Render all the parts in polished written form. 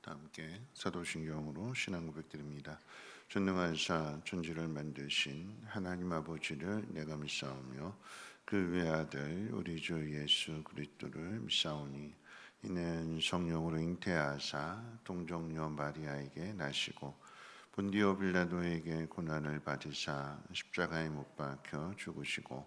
다 함께 사도신경으로 신앙 고백드립니다. 전능하사 천지를 만드신 하나님 아버지를 내가 믿사오며 그 외아들 우리 주 예수 그리스도를 믿사오니 이는 성령으로 잉태하사 동정녀 마리아에게 나시고 본디오 빌라도에게 고난을 받으사 십자가에 못 박혀 죽으시고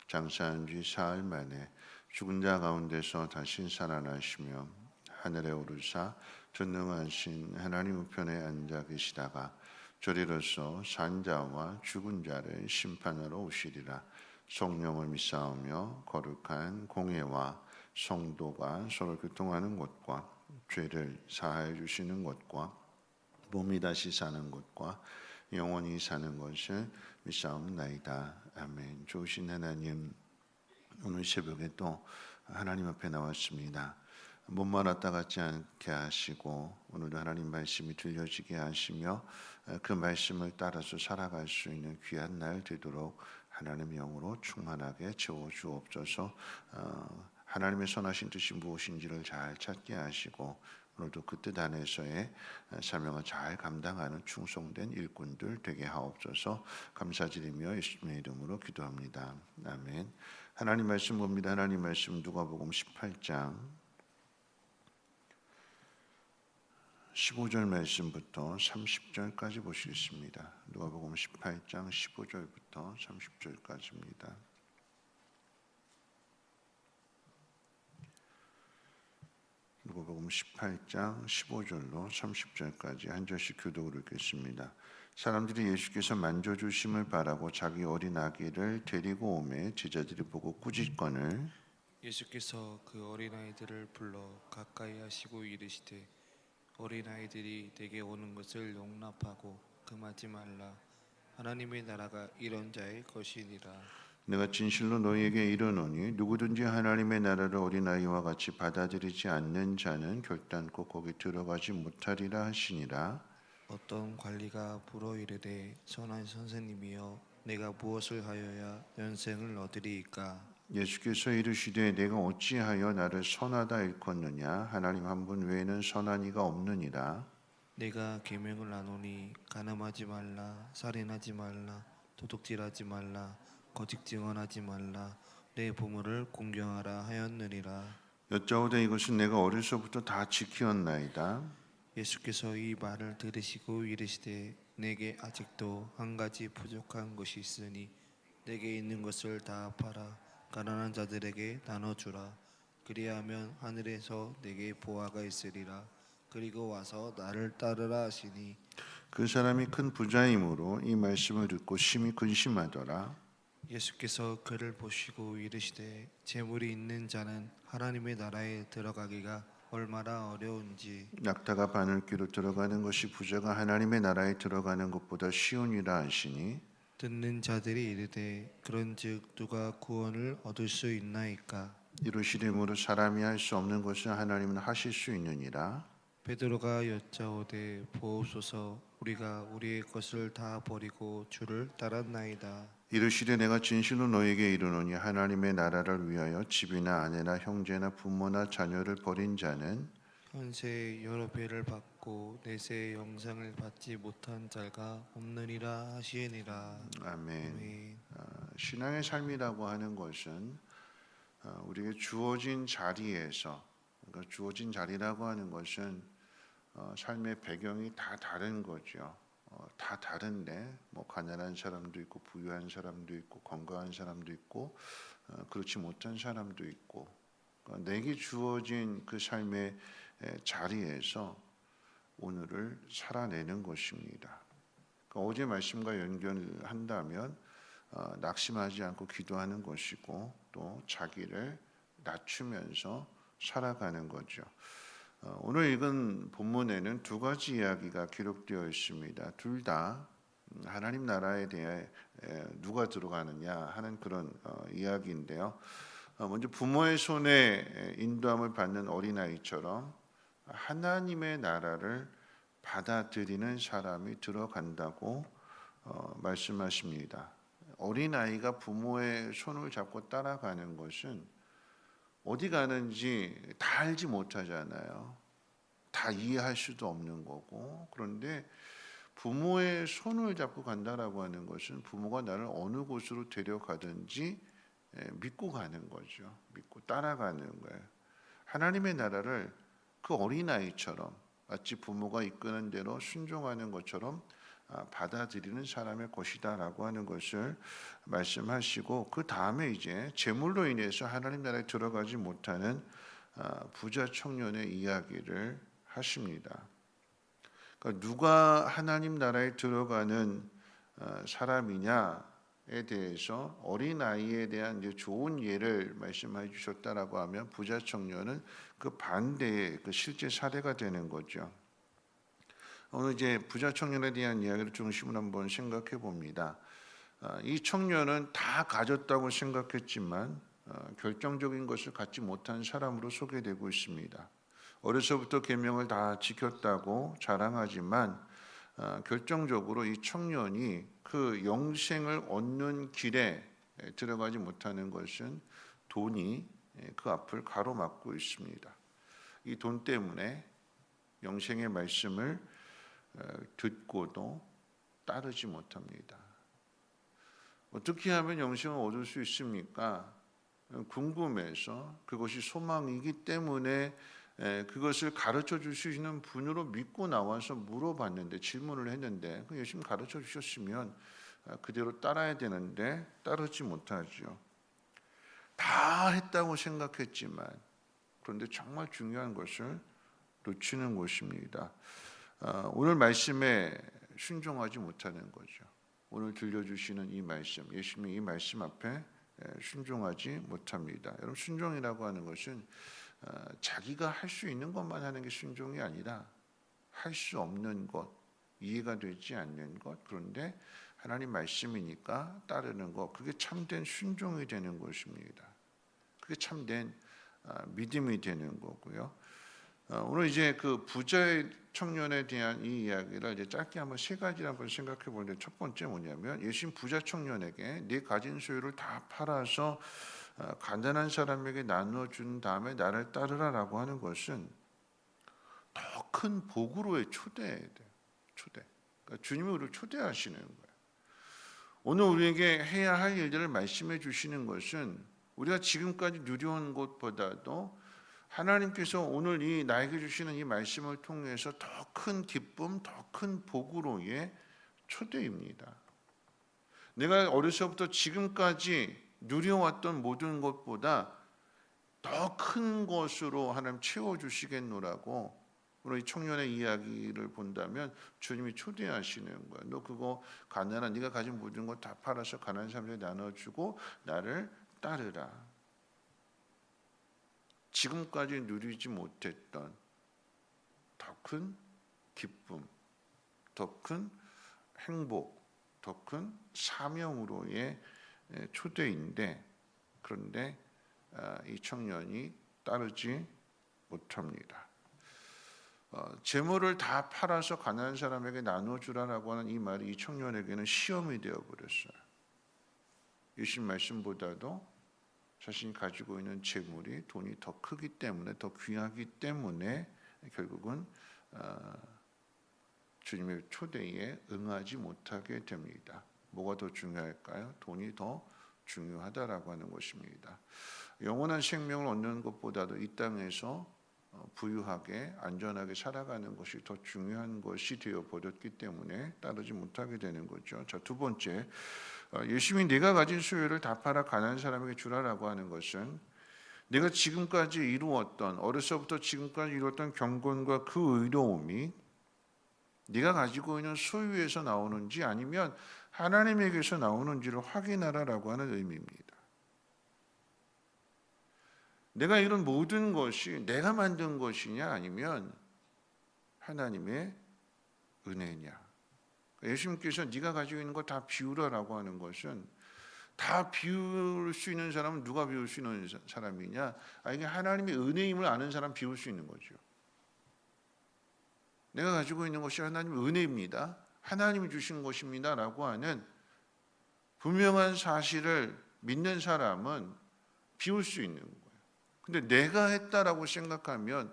장사한 뒤 사흘 만에 죽은 자 가운데서 다시 살아나시며 하늘에 오르사 전능하신 하나님 우편에 앉아 계시다가 저리로서 산 자와 죽은 자를 심판하러 오시리라. 성령을 믿사오며 거룩한 공회와 성도가 서로 교통하는 것과 죄를 사하여 주시는 것과 몸이 다시 사는 것과 영원히 사는 것을 믿사옵나이다. 아멘. 좋으신 하나님, 오늘 새벽에 또 하나님 앞에 나왔습니다. 몸만 왔다 갔지 않게 하시고 오늘도 하나님 말씀이 들려지게 하시며 그 말씀을 따라서 살아갈 수 있는 귀한 날 되도록 하나님의 영으로 충만하게 채워주옵소서. 하나님의 선하신 뜻이 무엇인지를 잘 찾게 하시고 오늘도 그 뜻 안에서의 사명을 잘 감당하는 충성된 일꾼들 되게 하옵소서. 감사드리며 예수님의 이름으로 기도합니다. 아멘. 하나님 말씀 봅니다. 하나님 말씀 누가복음 18장 15절 말씀부터 30절까지 보시겠습니다. 누가복음 18장 15절부터 30절까지입니다. 누가복음 18장 15절로 30절까지 한 절씩 교독으로 읽겠습니다. 사람들이 예수께서 만져주심을 바라고 자기 어린 아기를 데리고 오매 제자들이 보고 꾸짖거늘 예수께서 그 어린아이들을 불러 가까이 하시고 이르시되 어린아이들이 내게 오는 것을 용납하고 금하지 말라. 하나님의 나라가 이런 자의 것이니라. 내가 진실로 너희에게 이르노니 누구든지 하나님의 나라를 어린아이와 같이 받아들이지 않는 자는 결단코 거기 들어가지 못하리라 하시니라. 어떤 관리가 물어 이르되 선한 선생님이여 내가 무엇을 하여야 영생을 얻으리이까? 예수께서 이르시되 내가 어찌하여 나를 선하다 일컫느냐 하나님 한 분 외에는 선한 이가 없느니라. 내가 계명을 나누니 간음하지 말라, 살인하지 말라, 도둑질하지 말라, 거짓 증언하지 말라, 내 부모를 공경하라 하였느니라. 여짜오되 이것은 내가 어려서부터 다 지키었나이다. 예수께서 이 말을 들으시고 이르시되 내게 아직도 한 가지 부족한 것이 있으니 내게 있는 것을 다 팔아 가난한 자들에게 나눠주라. 그리하면 하늘에서 내게 보화가 있으리라. 그리고 와서 나를 따르라 하시니 그 사람이 큰 부자이므로 이 말씀을 듣고 심히 근심하더라. 예수께서 그를 보시고 이르시되 재물이 있는 자는 하나님의 나라에 들어가기가 얼마나 어려운지 낙타가 바늘귀로 들어가는 것이 부자가 하나님의 나라에 들어가는 것보다 쉬우니라 하시니 듣는 자들이 이르되 그런즉 누가 구원을 얻을 수 있나이까? 이르시되 사람이 할 수 없는 것을 하나님은 하실 수 있느니라. 베드로가 여짜오되 보옵소서 우리가 우리의 것을 다 버리고 주를 따랐나이다. 이르시되 내가 진실로 너에게 이르노니 하나님의 나라를 위하여 집이나 아내나 형제나 부모나 자녀를 버린 자는 현세 여러 배를 받고 내세의 영생을 받지 못한 자가 없느니라 하시니라. 아멘. 아멘. 신앙의 삶이라고 하는 것은 우리에게 주어진 자리에서, 그러니까 주어진 자리라고 하는 것은 삶의 배경이 다 다른 거죠. 다 다른데 뭐 가난한 사람도 있고 부유한 사람도 있고 건강한 사람도 있고 그렇지 못한 사람도 있고, 그러니까 내게 주어진 그 삶의 자리에서 오늘을 살아내는 것입니다. 그러니까 어제 말씀과 연결한다면 낙심하지 않고 기도하는 것이고 또 자기를 낮추면서 살아가는 거죠. 오늘 읽은 본문에는 두 가지 이야기가 기록되어 있습니다. 둘 다 하나님 나라에 대해 누가 들어가느냐 하는 그런 이야기인데요. 먼저 부모의 손에 인도함을 받는 어린아이처럼 하나님의 나라를 받아들이는 사람이 들어간다고 말씀하십니다. 어린아이가 부모의 손을 잡고 따라가는 것은 어디 가는지 다 알지 못하잖아요. 다 이해할 수도 없는 거고, 그런데 부모의 손을 잡고 간다라고 하는 것은 부모가 나를 어느 곳으로 데려가든지 믿고 가는 거죠. 믿고 따라가는 거예요. 하나님의 나라를 그 어린아이처럼 마치 부모가 이끄는 대로 순종하는 것처럼 받아들이는 사람의 것이다라고 하는 것을 말씀하시고, 그 다음에 이제 재물로 인해서 하나님 나라에 들어가지 못하는 부자 청년의 이야기를 하십니다. 그러니까 누가 하나님 나라에 들어가는 사람이냐에 대해서 어린아이에 대한 이제 좋은 예를 말씀해 주셨다라고 하면, 부자 청년은 그 반대의 그 실제 사례가 되는 거죠. 오늘 이제 부자 청년에 대한 이야기를 중심으로 한번 생각해 봅니다. 이 청년은 다 가졌다고 생각했지만 결정적인 것을 갖지 못한 사람으로 소개되고 있습니다. 어려서부터 계명을 다 지켰다고 자랑하지만 결정적으로 이 청년이 그 영생을 얻는 길에 들어가지 못하는 것은 돈이 그 앞을 가로막고 있습니다. 이 돈 때문에 영생의 말씀을 듣고도 따르지 못합니다. 어떻게 하면 영생을 얻을 수 있습니까? 궁금해서, 그것이 소망이기 때문에 그것을 가르쳐 줄 수 있는 분으로 믿고 나와서 물어봤는데, 질문을 했는데 열심히 가르쳐 주셨으면 그대로 따라야 되는데 따르지 못하죠. 다 했다고 생각했지만, 그런데 정말 중요한 것을 놓치는 것입니다. 오늘 말씀에 순종하지 못하는 거죠. 오늘 들려주시는 이 말씀, 예수님의 이 말씀 앞에 순종하지 못합니다. 여러분, 순종이라고 하는 것은 자기가 할 수 있는 것만 하는 게 순종이 아니라 할 수 없는 것, 이해가 되지 않는 것, 그런데 하나님 말씀이니까 따르는 것, 그게 참된 순종이 되는 것입니다. 그게 참된 믿음이 되는 거고요. 오늘 이제 그 부자의 청년에 대한 이 이야기를 이제 짧게 한번 세 가지를 한번 생각해 보는데, 첫 번째 뭐냐면, 예수님 부자 청년에게 네 가진 소유를 다 팔아서 가난한 사람에게 나누어 준 다음에 나를 따르라라고 하는 것은 더 큰 복으로의 초대예요. 초대. 그러니까 주님이 우리를 초대하시는 거예요. 오늘 우리에게 해야 할 일들을 말씀해 주시는 것은 우리가 지금까지 누려온 것보다도 하나님께서 오늘 이 나에게 주시는 이 말씀을 통해서 더 큰 기쁨, 더 큰 복으로의 초대입니다. 내가 어려서부터 지금까지 누려왔던 모든 것보다 더 큰 것으로 하나님 채워주시겠노라고, 오늘 이 청년의 이야기를 본다면 주님이 초대하시는 거야. 너 그거 가난한, 네가 가진 모든 것 다 팔아서 가난한 사람들에게 나눠주고 나를 따르라. 지금까지 누리지 못했던 더 큰 기쁨, 더 큰 행복, 더 큰 사명으로의 초대인데, 그런데 이 청년이 따르지 못합니다. 재물을 다 팔아서 가난한 사람에게 나눠주라라고 하는 이 말이 이 청년에게는 시험이 되어버렸어요. 예수님 말씀보다도 자신이 가지고 있는 재물이, 돈이 더 크기 때문에, 더 귀하기 때문에 결국은 주님의 초대에 응하지 못하게 됩니다. 뭐가 더 중요할까요? 돈이 더 중요하다라고 하는 것입니다. 영원한 생명을 얻는 것보다도 이 땅에서 부유하게 안전하게 살아가는 것이 더 중요한 것이 되어 버렸기 때문에 따르지 못하게 되는 거죠. 자, 두 번째, 예수님이 내가 가진 소유를 다 팔아 가난한 사람에게 주라라고 하는 것은 내가 지금까지 이루었던, 어려서부터 지금까지 이루었던 경건과 그 의로움이 네가 가지고 있는 소유에서 나오는지 아니면 하나님에게서 나오는지를 확인하라라고 하는 의미입니다. 내가 이룬 모든 것이 내가 만든 것이냐 아니면 하나님의 은혜냐. 예수님께서 네가 가지고 있는 거 다 비우라라고 하는 것은, 다 비울 수 있는 사람은 누가 비울 수 있는 사람이냐? 이게 하나님의 은혜임을 아는 사람 비울 수 있는 거죠. 내가 가지고 있는 것이 하나님의 은혜입니다. 하나님이 주신 것입니다. 라고 하는 분명한 사실을 믿는 사람은 비울 수 있는 거예요. 근데 내가 했다라고 생각하면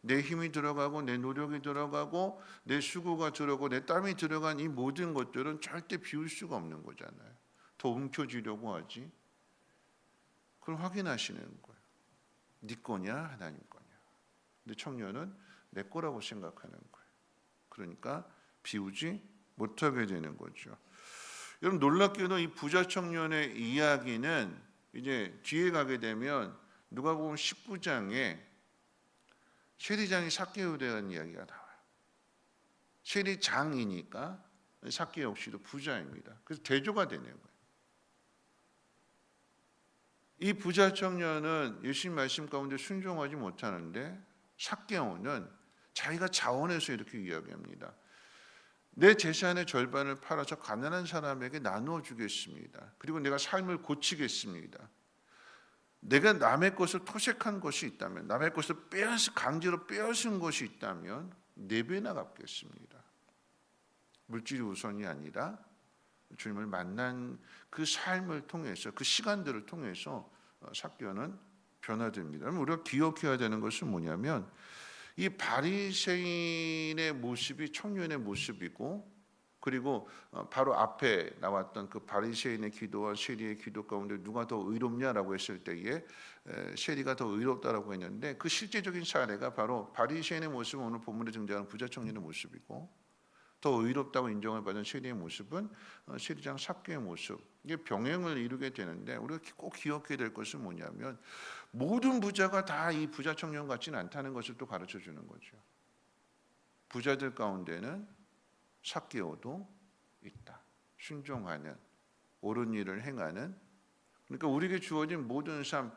내 힘이 들어가고 내 노력이 들어가고 내 수고가 들어가고 내 땀이 들어간 이 모든 것들은 절대 비울 수가 없는 거잖아요. 더 움켜쥐려고 하지. 그걸 확인하시는 거예요. 네 거냐 하나님 거냐. 근데 청년은 내 거라고 생각하는 거예요. 그러니까 비우지 못하게 되는 거죠. 여러분 놀랍게도 이 부자 청년의 이야기는 이제 뒤에 가게 되면 누가복음 19장에 세리장이 삭개오에 대한 이야기가 나와요. 세리장이니까 삭개오 역시도 부자입니다. 그래서 대조가 되는 거예요. 이 부자 청년은 예수님 말씀 가운데 순종하지 못하는데 삭개오는 자기가 자원해서 이렇게 이야기합니다. 내 재산의 절반을 팔아서 가난한 사람에게 나누어 주겠습니다. 그리고 내가 삶을 고치겠습니다. 내가 남의 것을 토색한 것이 있다면, 남의 것을 강제로 빼앗은 것이 있다면 4배나 갚겠습니다. 물질이 우선이 아니라 주님을 만난 그 삶을 통해서, 그 시간들을 통해서 삭개오는 변화됩니다. 우리가 기억해야 되는 것은 뭐냐면 이 바리새인의 모습이 청년의 모습이고, 그리고 바로 앞에 나왔던 그 바리새인의 기도와 세리의 기도 가운데 누가 더 의롭냐라고 했을 때에 세리가 더 의롭다라고 했는데, 그 실제적인 사례가 바로 바리새인의 모습은 오늘 본문에 등장하는 부자 청년의 모습이고, 더 의롭다고 인정을 받은 세리의 모습은 세리장 삭개의 모습. 이게 병행을 이루게 되는데, 우리가 꼭 기억해야 될 것은 뭐냐면 모든 부자가 다 이 부자 청년 같지는 않다는 것을 또 가르쳐 주는 거죠. 부자들 가운데는 삭개오도 있다. 순종하는, 옳은 일을 행하는. 그러니까 우리에게 주어진 모든 삶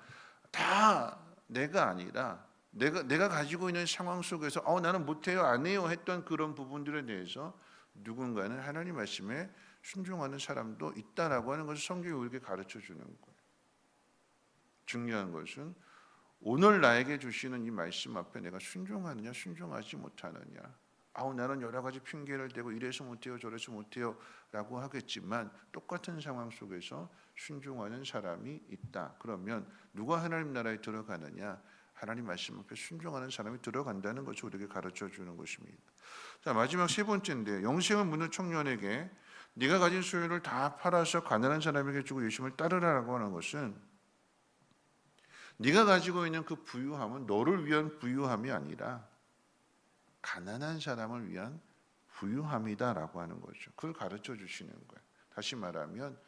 다 내가 아니라 내가 가지고 있는 상황 속에서 나는 못해요, 안 해요 했던 그런 부분들에 대해서 누군가는 하나님 말씀에 순종하는 사람도 있다라고 하는 것을 성경이 우리에게 가르쳐 주는 거예요. 중요한 것은 오늘 나에게 주시는 이 말씀 앞에 내가 순종하느냐 순종하지 못하느냐. 나는 여러 가지 핑계를 대고 이래서 못해요 저래서 못해요 라고 하겠지만 똑같은 상황 속에서 순종하는 사람이 있다. 그러면 누가 하나님 나라에 들어가느냐? 하나님 말씀 앞에 순종하는 사람이 들어간다는 것을 우리에게 가르쳐 주는 것입니다. 자, 마지막 세 번째인데, 영생을 묻는 청년에게 네가 가진 소유를 다 팔아서 가난한 사람에게 주고 예수님을 따르라고 하는 것은, 네가 가지고 있는 그 부유함은 너를 위한 부유함이 아니라 가난한 사람을 위한 부유함이다라고 하는 거죠. 그걸 가르쳐 주시는 거예요. 다시 말하면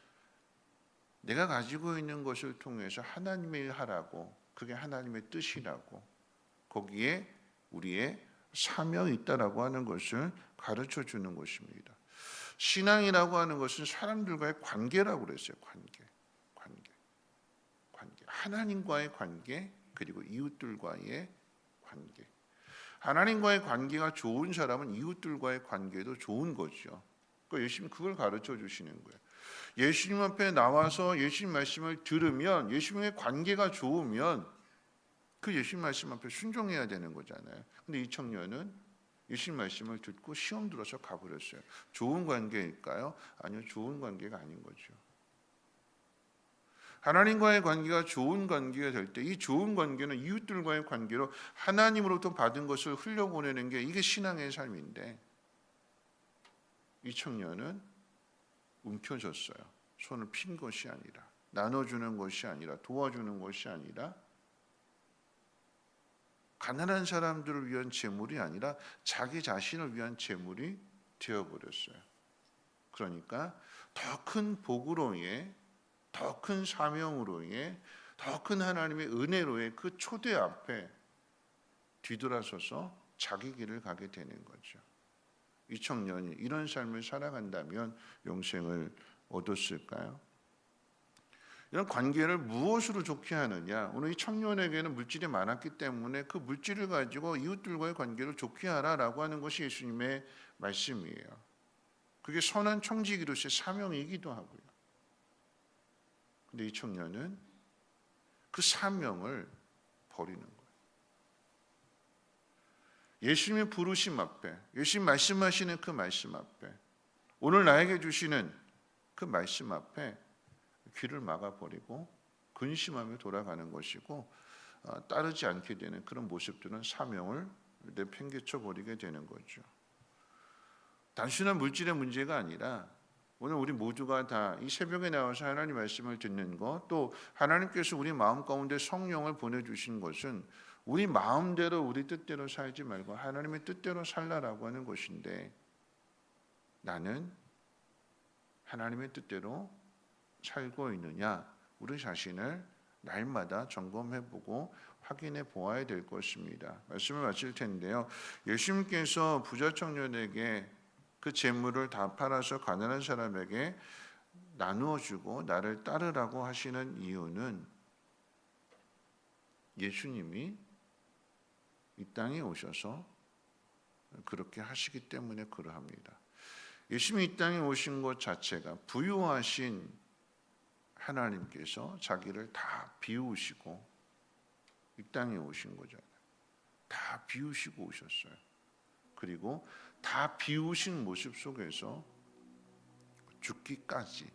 내가 가지고 있는 것을 통해서 하나님의 일 하라고, 그게 하나님의 뜻이라고, 거기에 우리의 사명이 있다라고 하는 것을 가르쳐 주는 것입니다. 신앙이라고 하는 것은 사람들과의 관계라고 그랬어요. 관계. 하나님과의 관계, 그리고 이웃들과의 관계. 하나님과의 관계가 좋은 사람은 이웃들과의 관계도 좋은 거죠. 그러니까 예수님 그걸 가르쳐 주시는 거예요. 예수님 앞에 나와서 예수님 말씀을 들으면, 예수님의 관계가 좋으면 그 예수님 말씀 앞에 순종해야 되는 거잖아요. 근데 이 청년은 예수님 말씀을 듣고 시험 들어서 가버렸어요. 좋은 관계일까요? 아니요, 좋은 관계가 아닌 거죠. 하나님과의 관계가 좋은 관계가 될 때, 이 좋은 관계는 이웃들과의 관계로 하나님으로부터 받은 것을 흘려보내는 게 이게 신앙의 삶인데, 이 청년은 움켜졌어요. 손을 핀 것이 아니라, 나눠주는 것이 아니라, 도와주는 것이 아니라, 가난한 사람들을 위한 재물이 아니라 자기 자신을 위한 재물이 되어버렸어요. 그러니까 더 큰 복으로의, 더 큰 사명으로의, 더 큰 하나님의 은혜로의 그 초대 앞에 뒤돌아서서 자기 길을 가게 되는 거죠. 이 청년이 이런 삶을 살아간다면 영생을 얻었을까요? 이런 관계를 무엇으로 좋게 하느냐? 오늘 이 청년에게는 물질이 많았기 때문에 그 물질을 가지고 이웃들과의 관계를 좋게 하라라고 하는 것이 예수님의 말씀이에요. 그게 선한 청지기로서의 사명이기도 하고요. 근데 이 청년은 그 사명을 버리는 거예요. 예수님의 부르심 앞에, 예수님 말씀하시는 그 말씀 앞에, 오늘 나에게 주시는 그 말씀 앞에 귀를 막아버리고 근심하며 돌아가는 것이고, 따르지 않게 되는 그런 모습들은 사명을 내팽개쳐 버리게 되는 거죠. 단순한 물질의 문제가 아니라 오늘 우리 모두가 다 이 새벽에 나와서 하나님 말씀을 듣는 것, 또 하나님께서 우리 마음 가운데 성령을 보내주신 것은 우리 마음대로 우리 뜻대로 살지 말고 하나님의 뜻대로 살라라고 하는 것인데, 나는 하나님의 뜻대로 살고 있느냐, 우리 자신을 날마다 점검해보고 확인해 보아야 될 것입니다. 말씀을 마칠 텐데요, 예수님께서 부자 청년에게 그 재물을 다 팔아서 가난한 사람에게 나누어 주고 나를 따르라고 하시는 이유는 예수님이 이 땅에 오셔서 그렇게 하시기 때문에 그러합니다. 예수님이 이 땅에 오신 것 자체가 부유하신 하나님께서 자기를 다 비우시고 이 땅에 오신 거잖아요. 다 비우시고 오셨어요. 그리고 다 비우신 모습 속에서 죽기까지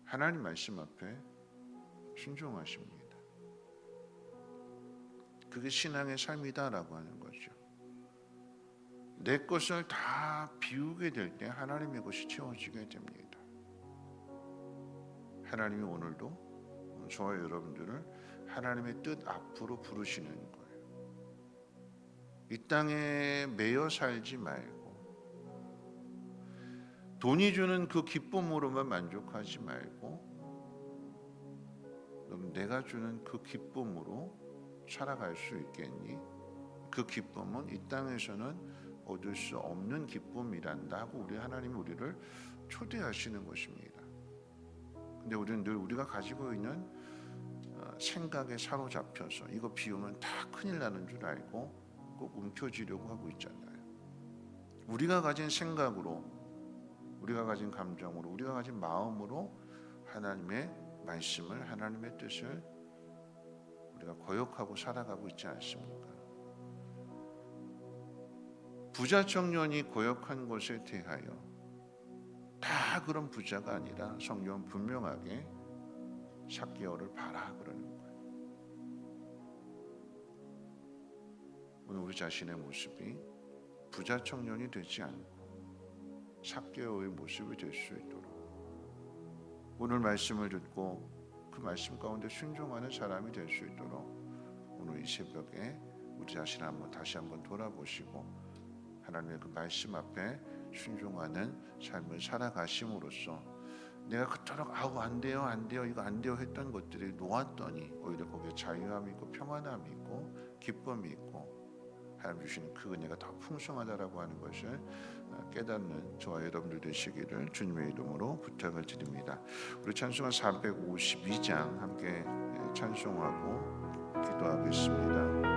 하나님 말씀 앞에 순종하십니다. 그게 신앙의 삶이다라고 하는 거죠. 내 것을 다 비우게 될 때 하나님의 것이 채워지게 됩니다. 하나님이 오늘도 저와 여러분들을 하나님의 뜻 앞으로 부르시는 거예요. 이 땅에 매여 살지 말고 돈이 주는 그 기쁨으로만 만족하지 말고 너는 내가 주는 그 기쁨으로 살아갈 수 있겠니? 그 기쁨은 이 땅에서는 얻을 수 없는 기쁨이란다 하고 우리 하나님이 우리를 초대하시는 것입니다. 근데 우리는 늘 우리가 가지고 있는 생각에 사로잡혀서 이거 비우면 다 큰일 나는 줄 알고 꼭 움켜쥐려고 하고 있잖아요. 우리가 가진 생각으로, 우리가 가진 감정으로, 우리가 가진 마음으로 하나님의 말씀을, 하나님의 뜻을 우리가 거역하고 살아가고 있지 않습니까? 부자 청년이 거역한 것에 대하여 다 그런 부자가 아니라 성경은 분명하게 삭개오를 봐라 그러는 거예요. 오늘 우리 자신의 모습이 부자 청년이 되지 않고 삭개오의 모습이 될 수 있도록 오늘 말씀을 듣고 그 말씀 가운데 순종하는 사람이 될 수 있도록 오늘 이 새벽에 우리 자신을 다시 한번 돌아보시고 하나님의 그 말씀 앞에 순종하는 삶을 살아가심으로써 내가 그토록 안 돼요 이거 안 돼요 했던 것들이 놓았더니 오히려 거기에 자유함이 있고 평안함이 있고 기쁨이 있고 하나님 주시는 그 은혜가 더 풍성하다라고 하는 것을 깨닫는 저와 여러분들 되시기를 주님의 이름으로 부탁을 드립니다. 우리 찬송가 452장 함께 찬송하고 기도하겠습니다.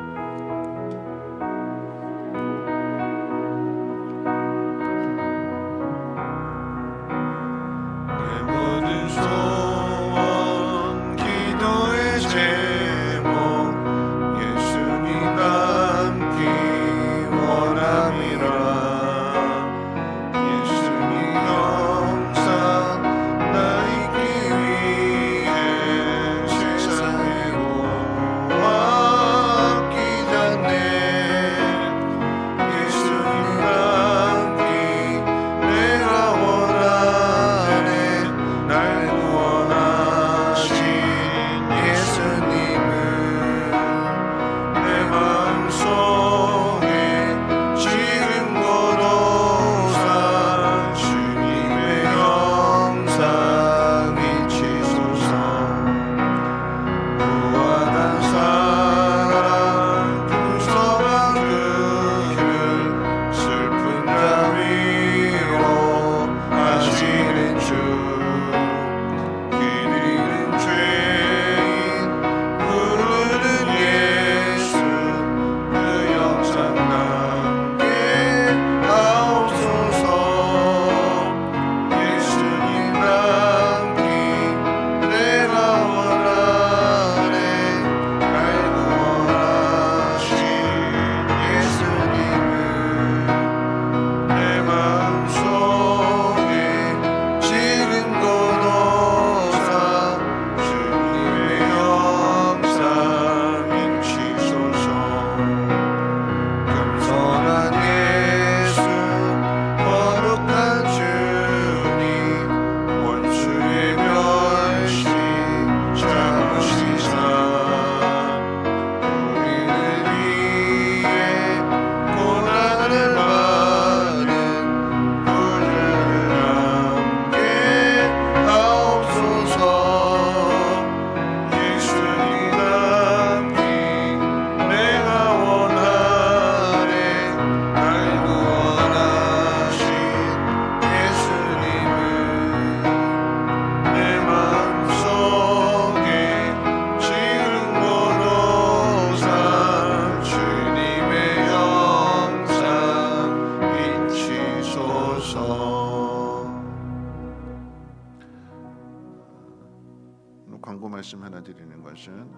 말씀 하나 드리는 것은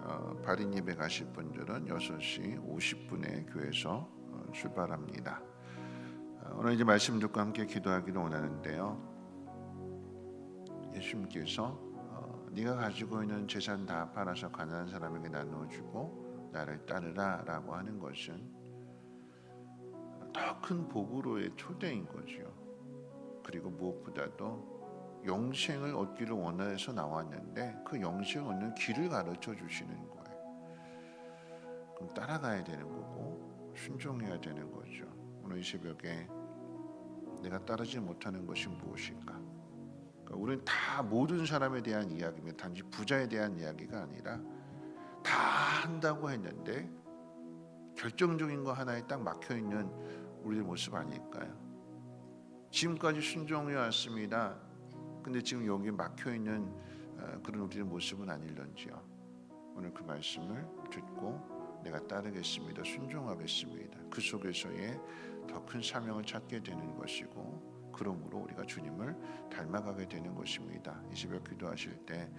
발인 예배 가실 분들은 6시 50분에 교회에서 출발합니다. 오늘 이제 말씀 듣고 함께 기도하기를 원하는데요. 예수님께서 네가 가지고 있는 재산 다 팔아서 가난한 사람에게 나누어주고 나를 따르라 라고 하는 것은 더 큰 복으로의 초대인 거죠. 그리고 무엇보다도 영생을 얻기를 원해서 나왔는데 그 영생을 얻는 길을 가르쳐 주시는 거예요. 그럼 따라가야 되는 거고 순종해야 되는 거죠. 오늘 이 새벽에 내가 따르지 못하는 것이 무엇일까? 그러니까 우리는 다 모든 사람에 대한 이야기면 단지 부자에 대한 이야기가 아니라 다 한다고 했는데 결정적인 거 하나에 딱 막혀 있는 우리의 모습 아닐까요? 지금까지 순종해 왔습니다. 근데 지금 여기 막혀 있는 그런 우리의 모습은 아닐런지요. 오늘 그 말씀을 듣고 내가 따르겠습니다. 순종하겠습니다. 그 속에서의 더 큰 사명을 찾게 되는 것이고 그러므로 우리가 주님을 닮아가게 되는 것입니다. 이 새벽 기도하실 때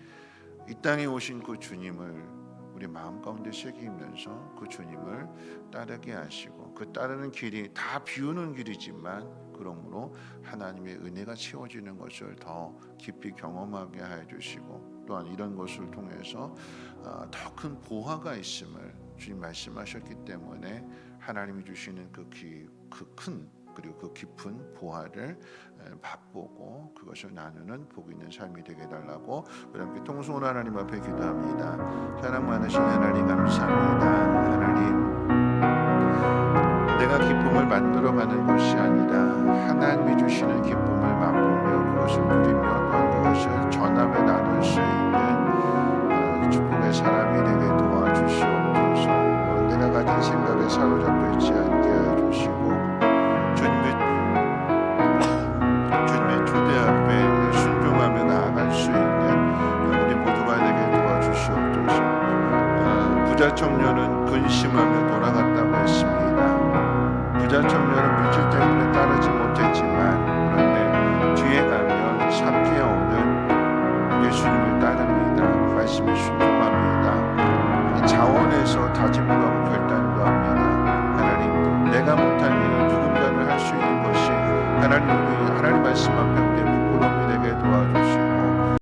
이 땅에 오신 그 주님을 우리 마음 가운데 새기면서 그 주님을 따르게 하시고 그 따르는 길이 다 비우는 길이지만 그러므로 하나님의 은혜가 채워지는 것을 더 깊이 경험하게 해주시고 또한 이런 것을 통해서 더 큰 보화가 있음을 주님 말씀하셨기 때문에 하나님이 주시는 그 큰 그리고 그 깊은 보화를 맛보고 그것을 나누는 복 있는 삶이 되게 해달라고 우리 함께 통성으로 하나님 앞에 기도합니다. 사랑 많으신 하나님 감사합니다. 하나님 내가 기쁨을 만들어가는 것이 아니라 하나님이 주시는 기쁨을 맛보며 그것을 누리며 또한 그것을 전하며 나눌 수 있는 축복의 사람이 되게 도와주시옵소서. 내가 가진 생각에 사로잡혀 있지 않게 해주시고 주님의 초대 앞에 순종하며 나아갈 수 있는 우리 모두가 되게 도와주시옵소서. 부자 청년은 근심하며 돌아갔다고 했습니다. 부자 청년은 물질 때문에